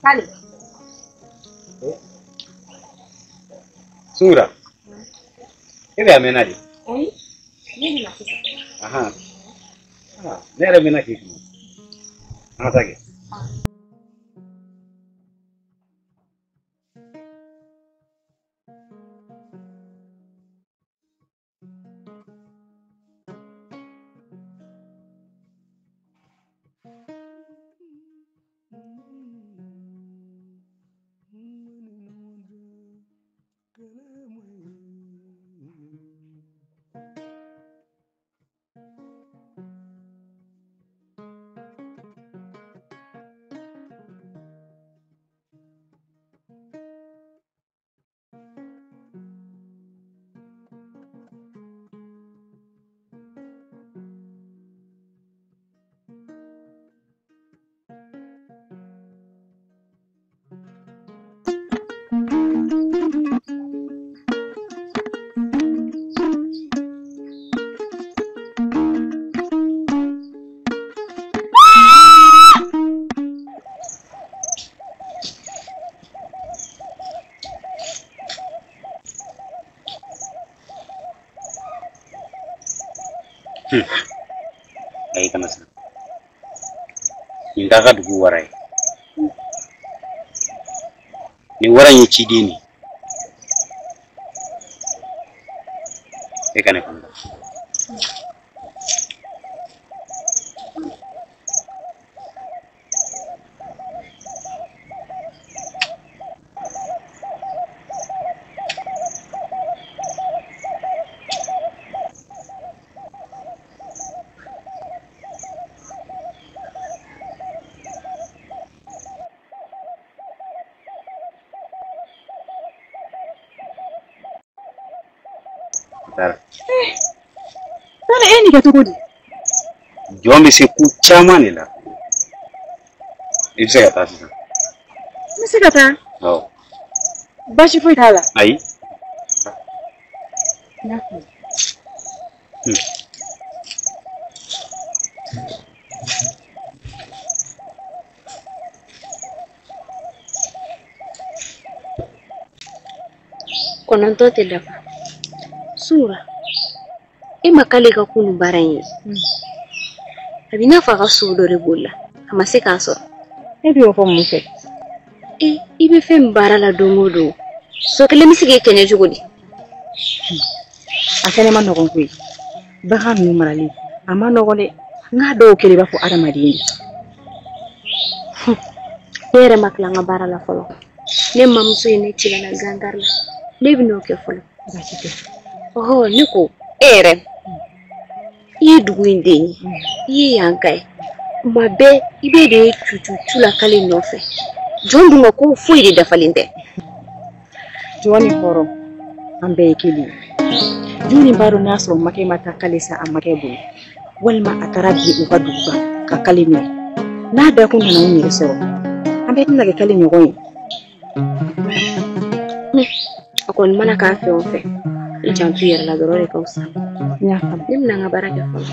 Allez. Sura. Ebe amena di. Oui. Ni na kisa. Aha. Ah, nere mena kisi. Anatake. Ai kana sa. Inda ka dugu warai. Ni waran yi ci dini. E kana kana. Sana eni ka tugudi. Jombi se ku chama ni la. Ibse ka tasi. Misikata. Oh. Bashi foi kala. Ai. Naku. Konontote dafa. Sura. Ima kale ka kunu baranye. Abina fa ka sudo rebola. Amase ka so. Ebi o fo muse. Ibe fem barala dongodo. So kele misige kenye jugodi. Akene man nogon kuyi. Baha mi marali. Ama nogole nga do kele ba fo adamadini. Tere makla nga barala folo. Ne mamso yene chila na gandarla. Lebi no ke folo. Bachite. Oh, niko. Ere. Iye dugu indeni. Iye yankai. Mabe ibe de chuchu la kale nofe. Jondu nga ko foi de dafalinde. Joni horo ambe kili. Joni baro naso make mata kalisa amake bulu. Walma atarabi ukaduka ka kalimi. Na da kun na umire so. Ambe tuna ke kali nyogoyi. Akon mana ka fe onfe. Ichantu yera la dorore kausa. Nyaka. Nimna nga baraka folo.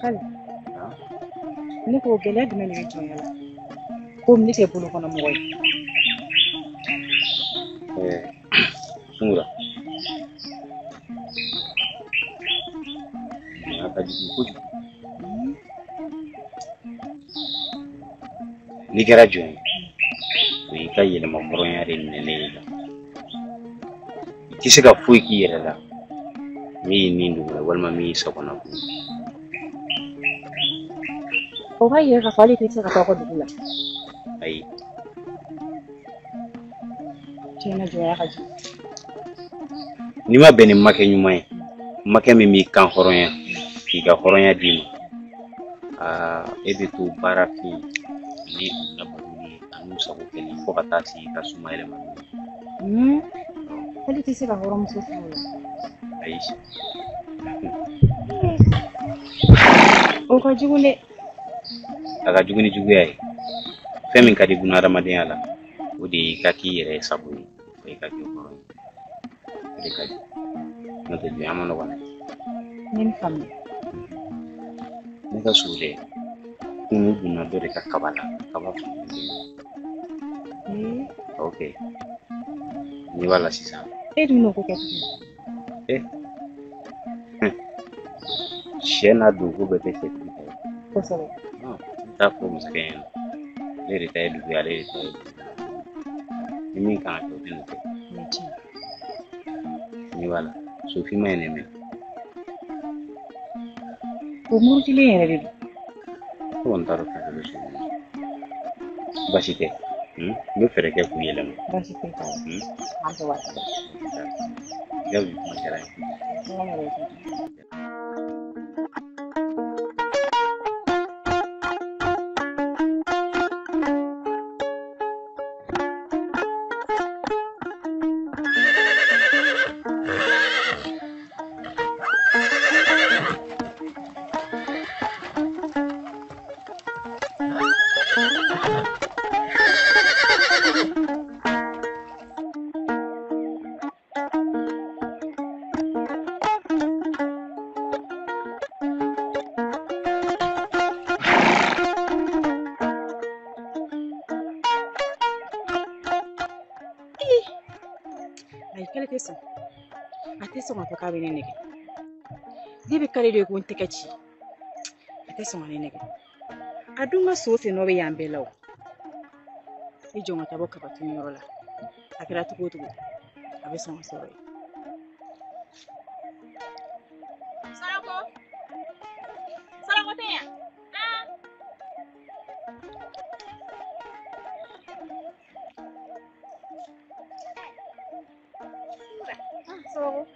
Kali. Niko gele dum ni joyala. Ko mi te bulu kono moy. Sura. Akaji ku. Ni kera joni. Wi ka yɛlɛma hɔrɔnya de minɛ ne ye la i tɛ se ka foyi k'i yɛrɛ la min y'i nin dogo walima min y'i sagona ko O b'a yira k'a fɔ ale tɛ se ka taa aw ka dugu la. ayi Tiɲɛna jɔnya ka jugu. n'i ma bɛn ni makɛ ɲuman ye makɛ min b'i kan hɔrɔnya k'i ka hɔrɔnya d'i ma e bɛ to baara fin ni labaloli ani sago kɛli fo ka taa se i ka suma yɛlɛma Ale tɛ se ka hɔrɔnmuso furu la. ayi O ka jugu dɛ. a ka jugu ni juguya ye fɛn min ka di bunahadamadenya la o de ye i ka k'i yɛrɛ sago ye fo i ka kɛ hɔrɔn ye o de ka di n'o tɛ jɔnya ma nɔgɔn dɛ N ye nin faamuya. ne ka so dɛ kungo donna dɔ de ka kaba la kaba funteni ok n'i b'a la sisan E dun n'o ko kɛ cogo di? sɛ n'a dogo bɛɛ tɛ sɛtigi ta ye Kosɛbɛ. n t'a fɔ masakɛ ɲɛna ale de ta ye dugu ye ale de ta ye dugu ni min kan ka kɛ o bɛ nin kɛ O ye tiɲɛ. n'i b'a la sofima ye ne minɛ O murutilen yɛrɛ de don. ne kɔni t'a dɔn fɛn fɛn bɛ so kɔnɔ baasi tɛ n bɛ fɛɛrɛ kɛ k'u yɛlɛma Baasi foyi t'a la. An tɛ waati dɛ. i ka bi kuma diyara n ye Hɔrɔn yɛrɛ de don. Ayi k'ale tɛ sɔn. A tɛ sɔn k'a fɔ k'a bɛ ne nɛgɛ. Ne bɛ k'ale de ye ko n tɛgɛ ci. A tɛ sɔn ka ne nɛgɛ. A dun ka so sen nɔ bɛ yan bɛɛ la o. I jɔn ka taa bɔ kaba tunniyɔrɔ la. A kɛra cogo o cogo a bɛ sɔn ka sɔrɔ yen. Sarako. Sarako tɛ yan. Sarako.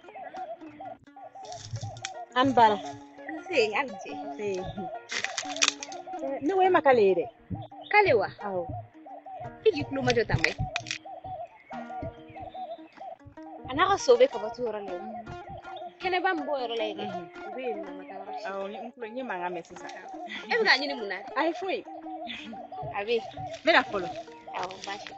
An bara. Se hali ce. Ne ko e ma k'ale ye dɛ. K'ale wa? Awɔ. I k'i tulo majɔ tan bɛ. A n'a ka so bɛ kabatu yɔrɔ la yen. Kɛnɛba min b'o yɔrɔ la yen dɛ. U bɛ yen nɔ ma taa yɔrɔ si. Awɔ n ye mankan mɛn sisan. E bɛ k'a ɲini mun na? Ayi foyi. A bɛ yen. N bɛna fɔlɔ. Awɔ baasi.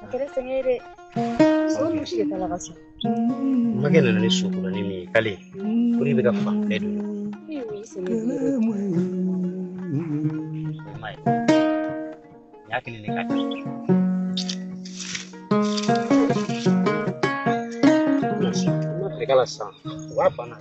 A kɛra sɛgɛn ye dɛ. So mun si de taara ka so. makɛ nana ni sokuranin min ye k'ale o de bɛ ka fan bɛɛ don E y'o y'i sɛgɛn yɛrɛ. o ma ye nin y'a kelen de ka di n ma feere k'a la sisan o b'a banna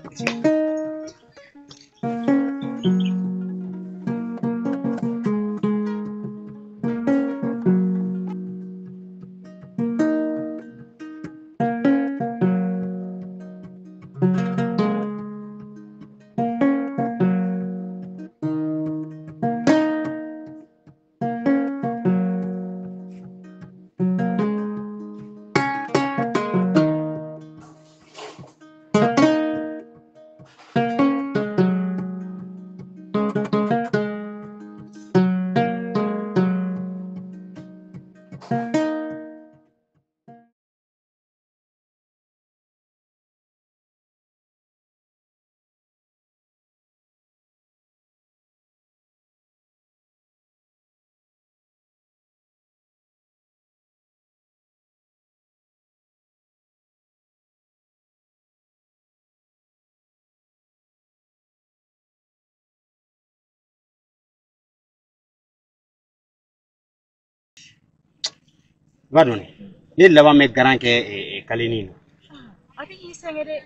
Va donner. Les là-bas mes grands que Kalenino. Ati yi sengede.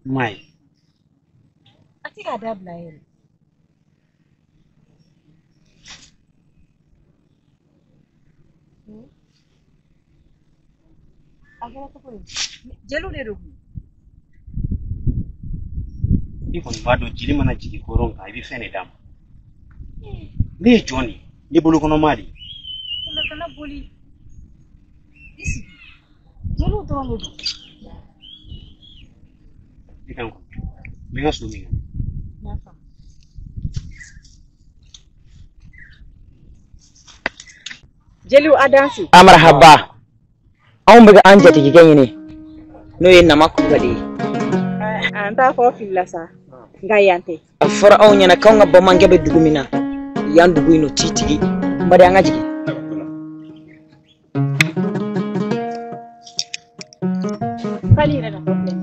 Mai. Ati ka dabla yele. Agora to ko. Jelu de do. Ikon bado jili mana jigi koron ka ibi fene dam. Ne Johnny, ni bulu kono mali. Kono kana boli. Isi. Jelu to lo. Ikan ko. Menga sumi. Nafa. Jelu adansi. Marhaba. An bega an jati gigan ne. No yin na makubali. Anta ko filla sa. Ngayante. Afara aw nyana kan ga bamange be dugumina. Yan dugu ino titigi. Mbadi an ajigi. Kali na problem.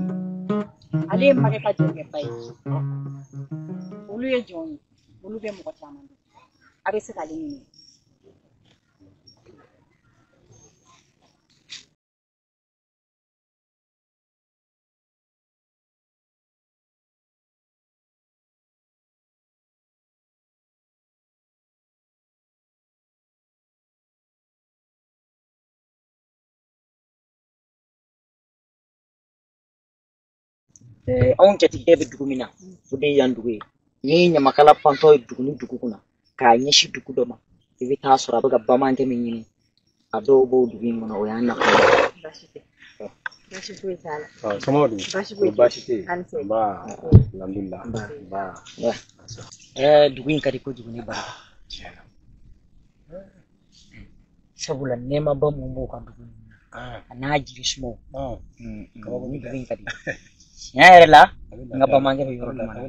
Ale mage ka jonge pai. Olu ye joni. Olu be mo ko taman. Abe se kali ni. An jati be dugumina. Bude yan dugu. Ni nyamakala panto duguni dugu kuna. Ka nyeshi dugu doma. Ibi ta sura baga bamange minyi. Ado bo dugu ngona o yan na ko. Bashi ko itala. Sama du. Bashi te. Ba. Alhamdulillah. Ba. Dugu kadi ko duguni ba. Sabula nema ba mu mo kan dugu. Na jiri smo. Ko ni dugu kadi. Ya la nga bamange be yoro mana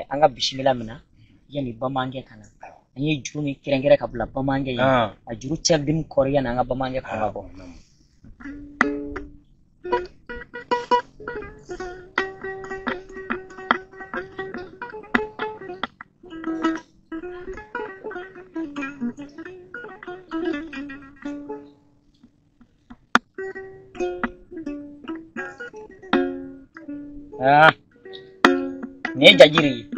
anga bismillah mina yani bamange kana ani jumi kirengere kabla bamange ya ajuru chabdim korea na nga bamange ko ngabo ne jajiri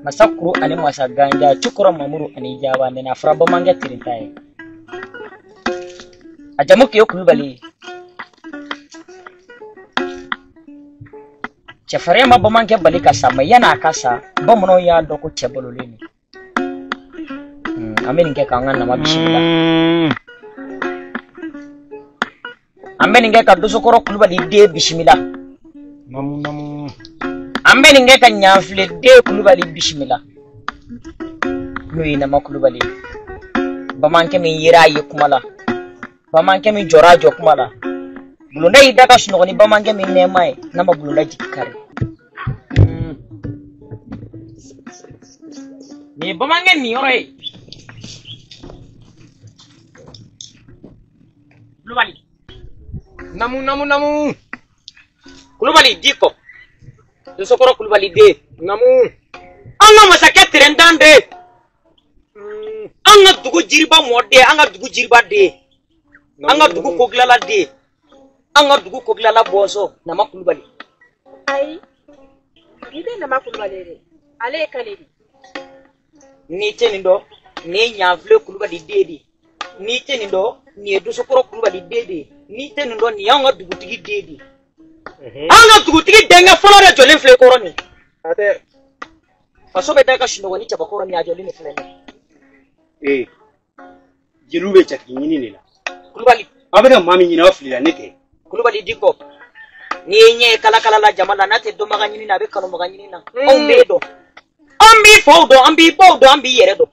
masakuru ani masaganja chukura mamuru ani jaba ne na fraba manga tirintaye ajamuke yokulubali chefare ma bamange bali kasa mayana kasa bamuno ya doko chebololeni ameni nge kangana na mabishimila Ambe ninge ka dosokoro kulubali de bismillah Namu. Ambe ninge ka nyafle de kulubali bismillah no ina makulubali bamanke min yira yikumala bamanke min jora jokumala bulunda idaka shino ni bamanke min nemai na mabulunda jikare ni bamanke ni ore kulubali Namu. Kulubali diko. Dosokoro kulubali de. Namu. Anga masake terendande. Anga dugu jiriba mode, anga dugu jiriba de. Anga dugu koglala de. Anga dugu koglala boso na makulubali. Ai. Ide na makulubali de. Ale kaledi. Ni tenindo, ni nyavle kulubali de. Ni tenindo, ni dosokoro kulubali de. Ni tenindo ni anga dugu tigi de. Anga dugu tigi denga folore jolin fle koroni. Ate. Faso be daga shino wani chaba koroni ajolin fle. Jelube chaki nyini nila. Kulubali. Abega mami nyina wafli la neke. Kulubali diko. Ni nye kala la jamala nate do maga nyini na be kanu maga nyini na. Ombe do. Ambi fodo, ambi bodo, ambi yeredo.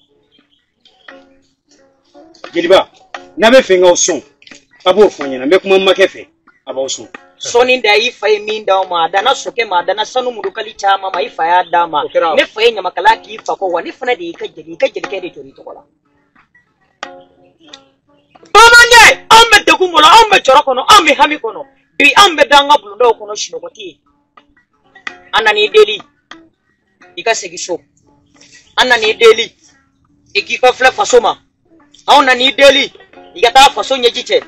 Jeliba, nabe fenga oson. Abo fonyana me kuma makefe. Aba oson. Soni da ifa minda o madana soke madana sanu mudukali chama ma ifa ya dama. Ne fa nya makalaki ifa ko wani fana da yake jeli kede tori to kola. Bamange, ambe de kumola, ambe choro kono, ambe hami kono. Bi ambe danga bulundo kono shinokoti. Anani deli. Ika segiso. Anani deli. iki ko fle faso ma aw na ni deli igata faso nyejiche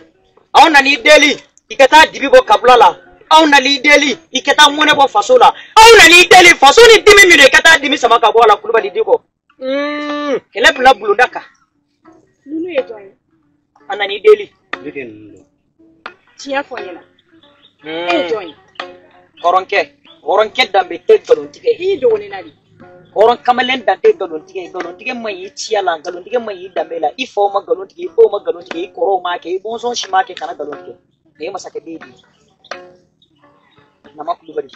aw na ni deli ikata dibibo kablala aw na li deli ikata mone bo faso la aw na ni deli faso ni dimi mi ikata dimi sama ka bola Kulubali diko kele bla bulundaka Lulu yejoy. ana ni deli Tia fonyela. Yejoy. Koronke dambe te galon tige Hi do ne nali. koron kamalen da te galon tige mai ciala galon tige mai dambe la ifo ma galon tige ifo ma galon tige koro ma ke bonson shi ma ke kana galon tige ne masa ke dedi nama Kulubali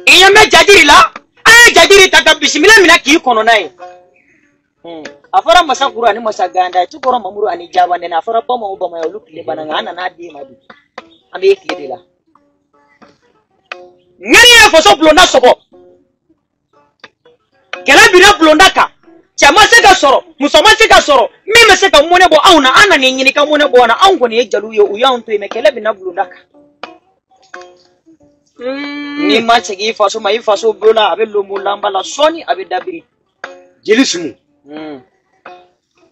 iya me jadiri la ay jadiri tata bismillah mina ki kono nai afara masa Qur'ani masa ganda ci koron mamuru ani jabande na afara ba mu ba mai lukle bananga ana na di madu ambe ki la ngani ya foso blonda sobo kela bina blonda ka chama se ka soro musoma se ka soro meme se ka mone bo auna ana ni nyini ka mone bo na ango ni ejalu yo uya onto me kela bina blonda ka ni ma chegi faso mai faso blonda abe lomo lamba la soni abe dabiri jelisumu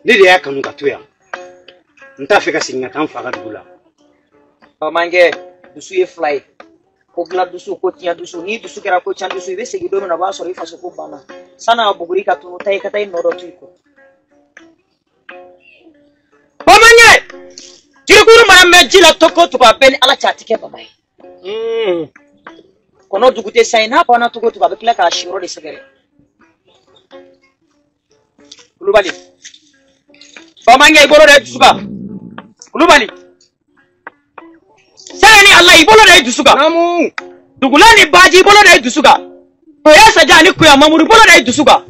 ne de ya kanu ka toya nta fika singa tan faga dula ba mange dusu ye fly ko gla dusu ko tia dusu ni dusu kera ko chan dusu be segi dono na ba sori faso ko bana sana buguri ka tunu tay kata no do tuiko ba mange jirguru ma me jila toko to ba ben ala chatike ba mai kono dugute sai na pa na toko to ba kila ka shiro de segere Kulubali ba mange iboro de dusuka Kulubali Sani Allah ibolo da dusuga namu dugulani baji ibolo da dusuga to ya saja ni kuya mamuru ibolo da dusuga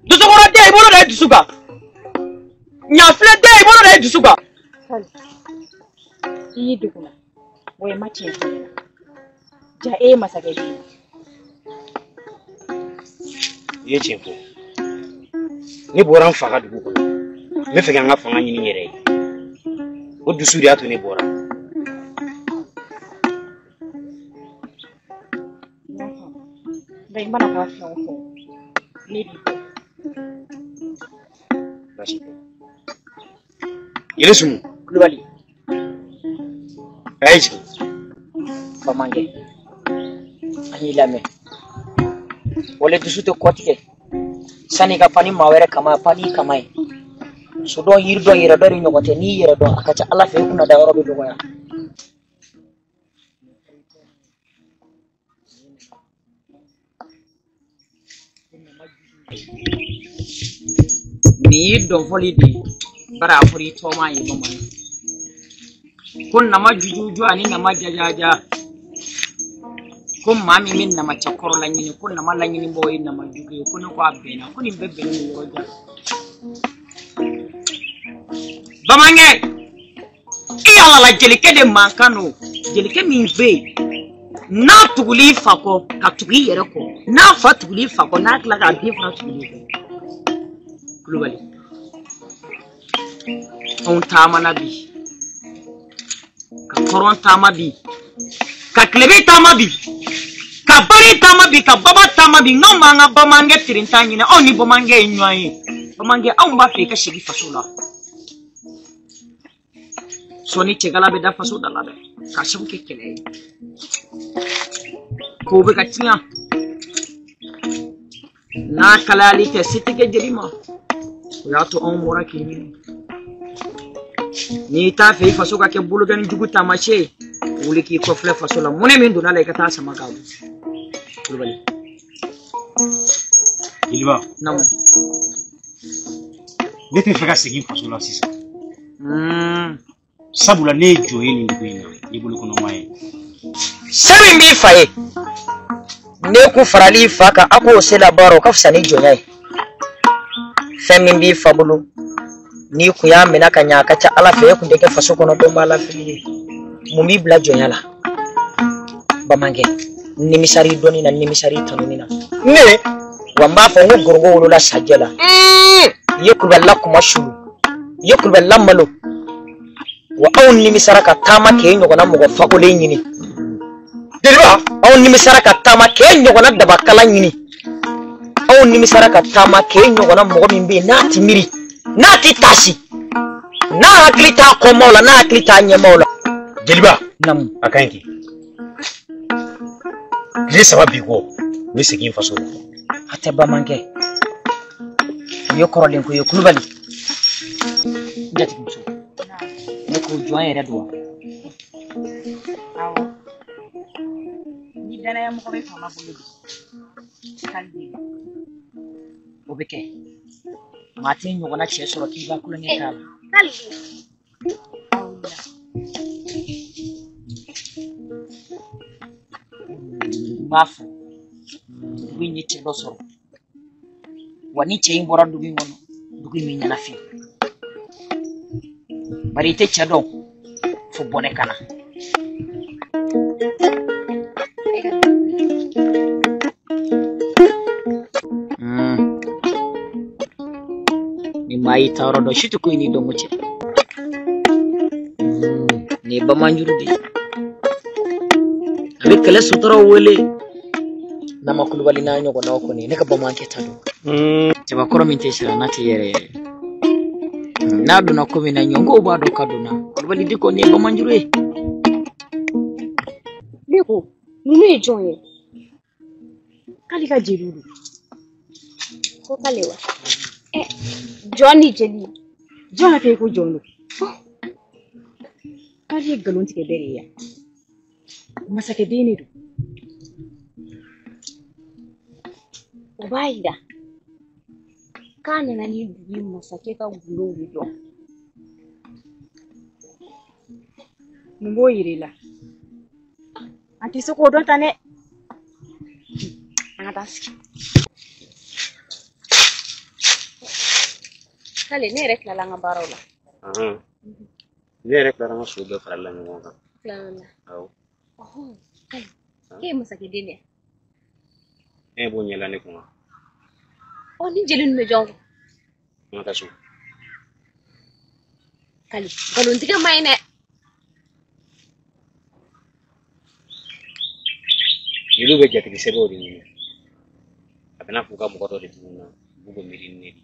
dusugoro de ibolo da dusuga nyafle de ibolo da dusuga Yi duguna. Wai mace fonyela. Ja masa gadi. yeche ko ni boran faga dugu ko me fe nga fanga nyini yere o dusuri ato ni bora Bai mana ka fon. Ni di. basi yelisumu Kulubali aichi ba mange ani lame wale dusu to kotike sani ka pani mawere kama pani kamai so don yira dori nyogote ni yira don akacha ala fe kuna da robe dogoya ni don foli di bara furi to ma yi mama kun na majuju ani na majajaja kun mami min na mace korla nyini kun na mala nyini boy na majuju kun ko abena kun bebbe ni yoja bamange iya la jelike de mankano jelike min be na tuguli fako ka tugi yere ko na fa tuguli fako na kla ka difference tuguli Kulubali on tama nabi ka koron tama bi ka klebe tama bi ka bari tama bi ka baba tama bi no manga bamange tirintanyi na oni bamange nyaye bamange on ba fe ka shigi fasola soni chegala be da faso da labe ka shabu ke kele ko be ka tinya na kalali ke sitige jelima ya to on mora kini ni ta fe faso ka ke bulugan juguta mache wuli ki ko fle faso la mune min dona la ka ta sama ka Kulubali ilba namu ne te fika sigi faso la sisa sabula ne joye ni ndina ni bulu kono mai sami mi faye ne ku farali faka ako se la baro ka fsani joyai femi bi fabulu ni ku ya mina kanya ka ta ala fe ku de ke faso kono do mala fi mumi bla joyala bamange ni misari doni na ni misari tanunina ne wamba fa ngo gorgo wolo la sajela yekul balla kuma shuru yekul balla malo wa awun ni misaraka tama ke nyogona mugo fakole nyini deriba awun ni misaraka tama ke nyogona daba kala nyini aw nimisara ka tama ke ɲɔgɔnna mɔgɔ min bɛ n'a ti miiri n'a ti tasi n'a hakili t'a kɔmaw la n'a hakili t'a ɲɛmaw la. Jeliba namu a ka ɲi ten tile 3 bi kɔ n bɛ segin faso la. a tɛ bamankɛ u ye kɔrɔlen ko ye kulubali jatigimuso ne ko jɔn yɛrɛ don wa. awɔ ni danaya mɔgɔ bɛ fama bolo bi k'ale de don. o bɛ kɛ maa tɛ ɲɔgɔnna cɛ sɔrɔ k'i ba kulonkɛ k'a la. n b'a fɔ dugu in ye cɛ dɔ sɔrɔ wa ni cɛ in bɔra dugu in kɔnɔ dugu in bɛ ɲɛnafin bari i tɛ cɛ dɔn fo bɔnɛ ka na. ni maa y'i ta yɔrɔ dɔn si tɛ ko i ni dɔnko cɛ. nin ye bamanjuru de ye a bɛ kɛlɛ sutaraw wele nama kulubali n'a ɲɔgɔnnaw kɔni ne ka bamankɛ ta don. cɛbakɔrɔ min tɛ sira n'a tɛ yɛrɛ yɛrɛ n'a donna ko min na ɲɔngow b'a dɔn ka donna kulubali di kɔni ye bamanjuru ye. ne ko ninnu ye jɔn ye k'ale ka jeliw don. ko k'ale wa jɔn ni jeli jɔn y'a kɛ ko jɔn don. k'ale ye nkalon tigɛ bɛɛ de ye yan. masakɛ den de don. o b'a yira k'a nana ni dugu ye masakɛ ka gulow de dɔn. mun b'o yira i la. an tɛ se k'o dɔn tan dɛ. an ka taa sigi. k'ale ne yɛrɛ tilala an ka baaraw la. ne yɛrɛ tilara an ka so bɛɛ farala ɲɔgɔn kan. tilala la. awɔ. k'ale k'e ye masakɛ den de ye. e b'o ɲɛla ne kun wa. ni jeli ninnu bɛ jɔn kun. an ka taa so. k'ale nkalontigɛ ma ɲi dɛ. jeliw bɛ jatigi sɛbɛnw de ɲini a bɛna fɔ ka mɔgɔ dɔ de tuguni na b'u bɛ miiri ni ne de.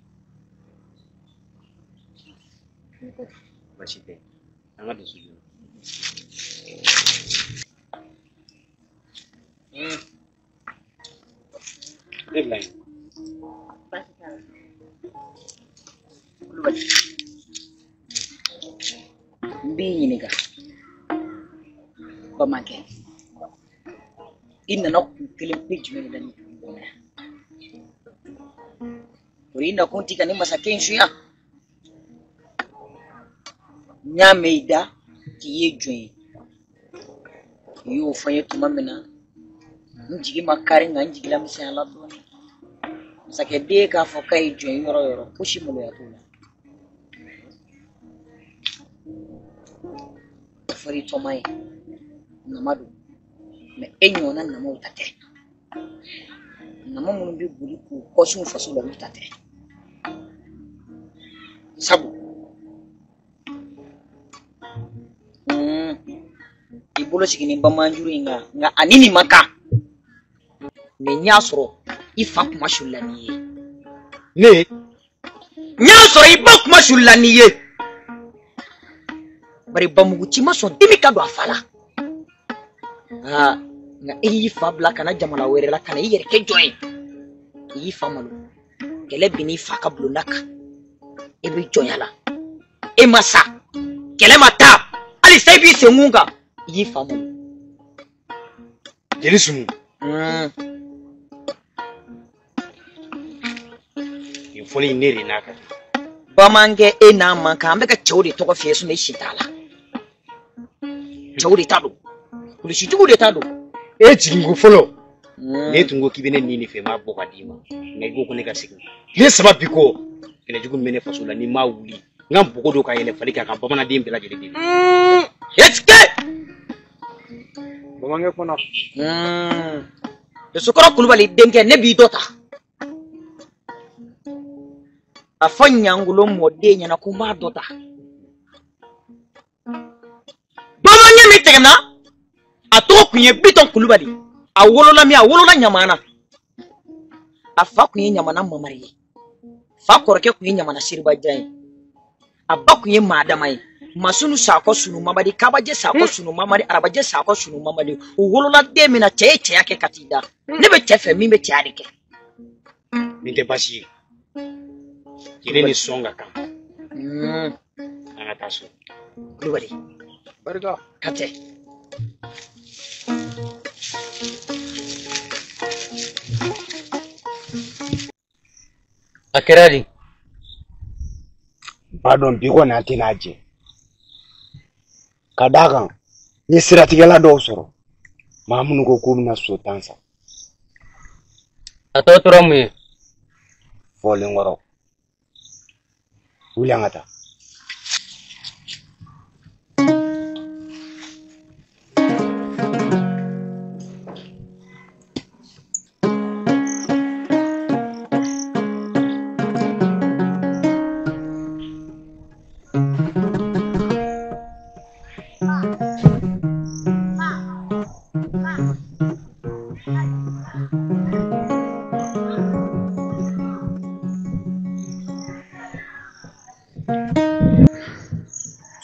baasi tɛ an ka dusu jɔ. ne bila yen. n b'i ɲininka bamankɛ i nana kun kelen pe jumɛn de la nin dugu kɔnɔ yan. o i nakun ti ka ni masakɛ in suya n y'a mɛn i da k'i ye jɔn ye i y'o fɔ n ye tuma min na n jigi ma kari nka n jigila misɛnya la dɔɔni masakɛ den k'a fɔ k'a ye jɔn ye yɔrɔ o yɔrɔ fosi maloya t'o la o fɔra i tɔma ye nama don mɛ e ɲɔgɔnna namaw ta tɛ nama minnu bɛ boli k'u kɔsiw faso la olu ta tɛ sabu i bolo sigi ni bamanjuru in kan nka ani nin ma kan mɛ n y'a sɔrɔ i fa kuma sulila n'i ye. ne n y'a sɔrɔ i ba kuma sulila n'i ye bari bamuguci ma sɔn dimi ka don a fa la nka e y'i fa bila ka na jamana wɛrɛ la ka na i yɛrɛ kɛ jɔn ye i y'i fa malo kɛlɛ bin n'i fa ka bulonda kan e bɛ jɔnya la e ma sa kɛlɛ ma taa hali sa i b'i sen kun kan i y'i fa malo. jeli sumu nin fɔli ne de n'a ka bamankɛ e n'a man kan an bɛ ka cɛw de tɔgɔ f'i ye e si t'a la cɛw de ta don polisitigiw de ta don. e jigin ko fɔlɔ ne tun ko k'i bɛ ne nin de fɛ n b'a bɔ ka d'i ma nka i ko ko ne ka segin tile 3 bi kɔ kɛlɛjugu min bɛ ne faso la ni n m'a wuli n ka npogo don ka yɛlɛ fali kan ka bamanaden bɛɛ lajɛlen deli. Eske bamankɛ kɔnɔ Dosokɔrɔ Kulubali denkɛ ne b'i dɔ ta a fɔ Ɲangolo mɔden ɲɛna ko n b'a dɔ ta bamankɛ min tɛmɛna a tɔgɔ kun ye Bitɔn Kulubali a wolola min a wolola Ɲamana a fa kun ye ɲamana mamari ye fa kɔrɔkɛ kun ye ɲamana siribajan ye a ba kun ye maadama ye masunu sakɔ sunu mamadi kabajɛ sakɔ sunu mamadi arabajɛ sakɔ sunu mamadi o wolola den min na cɛ ye cɛya kɛ ka t'i da ne bɛ cɛ fɛ min bɛ cɛya de kɛ nin tɛ baasi ye jeli ni sɔn ka kan an ka taa so kulubali barika katɛ a kɛra de b'a dɔn bi kɔni an tɛna jɛ ka d'a kan n ye siratigɛla dɔw sɔrɔ maa minnu ko k'u bɛna so tan san a tɔ tora mun ye fɔlen kɔrɔ wuli an ka taa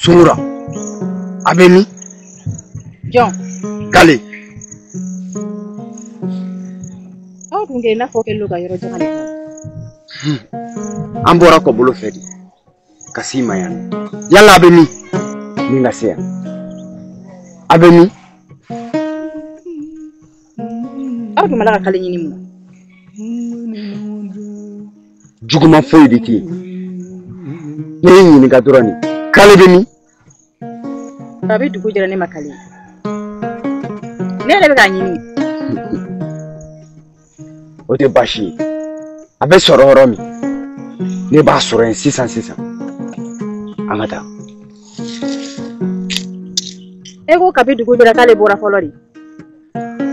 Sungura, a bɛ min? Jɔn, Kale. aw dun kɛ i n'a fɔ kɛlen don ka yɔrɔ jan de kɔnɔ. An bɔra kɔ bolo fɛ de ka s'i ma yan. Yala a bɛ min? Min ka se yan. A bɛ min? Aw dun mala ka kale ɲini mun na? Juguman foyi de tɛ yen. Ne y'i ɲininka dɔrɔn de. Kale bɛ min? A bɛ dugu jɛra ne ma kale. Ne yɛrɛ bɛ k'a ɲini. O tɛ baasi ye. A bɛ sɔrɔ yɔrɔ min. Ne b'a sɔrɔ yen sisan. An ka taa. E ko kabi dugu jɛra k'ale bɔra fɔlɔ de.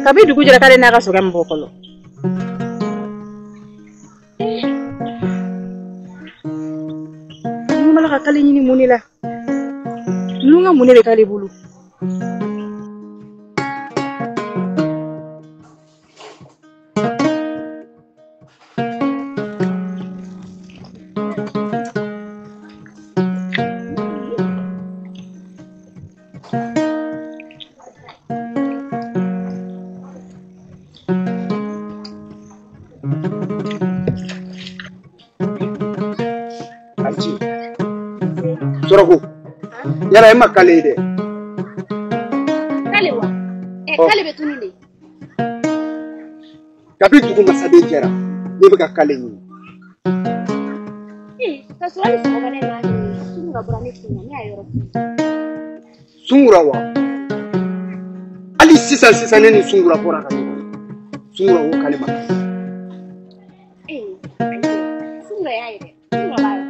Kabi dugu jɛra k'ale n'a ka sɔgɔn min bɔ fɔlɔ. Ninnu mala ka kale ɲini mun de la? Ninnu ka mun de bɛ k'ale bolo? Soroko, yala e ma kale ye dɛ. Kale wa? Kale bɛ tunu de. Kabi dugu masaden jɛra, ne bɛ ka kale ɲini. Ka sɔrɔ hali sɔgɔma ne n'a Sungura bɔra ne kun na, ne y'a yɔrɔ f'i ye. Sungura wa? Hali sisan ne ni Sungura bɔra ka ɲɔgɔn ye. Sungura ko k'ale ma kale. Sungura y'a ye dɛ. Sungura b'a yɔrɔ.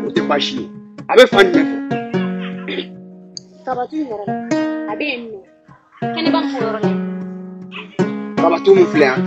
O tɛ baasi ye. A bɛ fan jumɛn fɛ? Kabatu yɔrɔ la. A bɛ yen nɔ. Kɛnɛba mɔgɔ yɔrɔ la. Kabatu min filɛ yan.